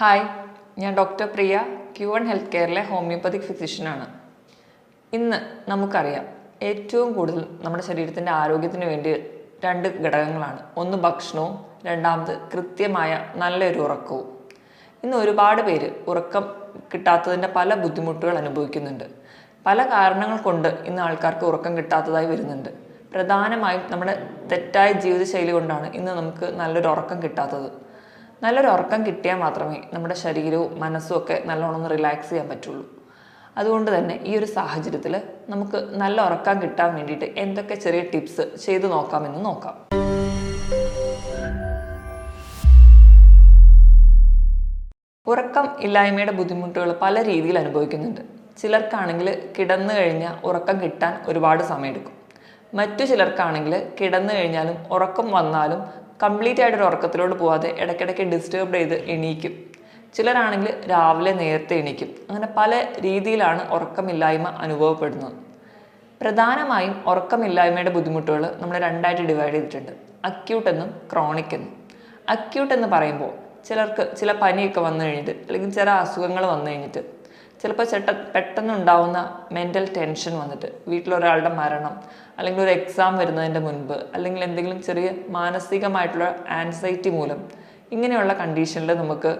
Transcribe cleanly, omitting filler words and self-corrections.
Hi, ഞാൻ doctor പ്രിയ, Q1 health കെയറിലെ homoeopathic ഫിസിഷ്യനാണ്. ഇന്ന് നമുക്കറിയാം, ഏറ്റവും കൂടുതൽ നമ്മുടെ ശരീരത്തിൻ്റെ ആരോഗ്യത്തിന് വേണ്ടി രണ്ട് ഘടകങ്ങളാണ്. ഒന്ന് ഭക്ഷണവും, രണ്ടാമത് കൃത്യമായ നല്ലൊരു ഉറക്കവും. ഇന്ന് ഒരുപാട് പേര് ഉറക്കം കിട്ടാത്തതിൻ്റെ പല ബുദ്ധിമുട്ടുകൾ അനുഭവിക്കുന്നുണ്ട്. പല കാരണങ്ങൾ കൊണ്ട് ഇന്ന് ആൾക്കാർക്ക് ഉറക്കം കിട്ടാത്തതായി വരുന്നുണ്ട്. പ്രധാനമായും നമ്മുടെ തെറ്റായ ജീവിതശൈലി കൊണ്ടാണ് ഇന്ന് നമുക്ക് നല്ലൊരു ഉറക്കം കിട്ടാത്തത്. നല്ലൊരു ഉറക്കം കിട്ടിയാൽ മാത്രമേ നമ്മുടെ ശരീരവും മനസ്സും ഒക്കെ നല്ലോണം ഒന്ന് റിലാക്സ് ചെയ്യാൻ പറ്റുള്ളൂ. അതുകൊണ്ട് തന്നെ ഈ ഒരു സാഹചര്യത്തിൽ നമുക്ക് നല്ല ഉറക്കം കിട്ടാൻ വേണ്ടിയിട്ട് എന്തൊക്കെ ചെറിയ ടിപ്സ് ചെയ്തു നോക്കാമെന്ന് നോക്കാം. ഉറക്കം ഇല്ലായ്മയുടെ ബുദ്ധിമുട്ടുകൾ പല രീതിയിൽ അനുഭവിക്കുന്നുണ്ട്. ചിലർക്കാണെങ്കിൽ കിടന്നു കഴിഞ്ഞാൽ ഉറക്കം കിട്ടാൻ ഒരുപാട് സമയമെടുക്കും. മറ്റു ചിലർക്കാണെങ്കിൽ കിടന്നു കഴിഞ്ഞാലും ഉറക്കം വന്നാലും കംപ്ലീറ്റ് ആയിട്ടൊരു ഉറക്കത്തിലോട്ട് പോവാതെ ഇടയ്ക്കിടയ്ക്ക് ഡിസ്റ്റർബ് ചെയ്ത് എണീക്കും. ചിലരാണെങ്കിൽ രാവിലെ നേരത്തെ എണീക്കും. അങ്ങനെ പല രീതിയിലാണ് ഉറക്കമില്ലായ്മ അനുഭവപ്പെടുന്നത്. പ്രധാനമായും ഉറക്കമില്ലായ്മയുടെ ബുദ്ധിമുട്ടുകൾ നമ്മൾ രണ്ടായിട്ട് ഡിവൈഡ് ചെയ്തിട്ടുണ്ട്: അക്യൂട്ട് എന്നും ക്രോണിക് എന്നും. അക്യൂട്ട് എന്ന് പറയുമ്പോൾ ചിലർക്ക് ചില പനിയൊക്കെ വന്നു കഴിഞ്ഞിട്ട്, അല്ലെങ്കിൽ ചില അസുഖങ്ങൾ വന്നു കഴിഞ്ഞിട്ട്, ചിലപ്പോൾ പെട്ടെന്നുണ്ടാവുന്ന മെൻ്റൽ ടെൻഷൻ വന്നിട്ട്, വീട്ടിലൊരാളുടെ മരണം, അല്ലെങ്കിൽ ഒരു എക്സാം വരുന്നതിൻ്റെ മുൻപ്, അല്ലെങ്കിൽ എന്തെങ്കിലും ചെറിയ മാനസികമായിട്ടുള്ള ആൻസൈറ്റി മൂലം, ഇങ്ങനെയുള്ള കണ്ടീഷനിൽ നമുക്ക്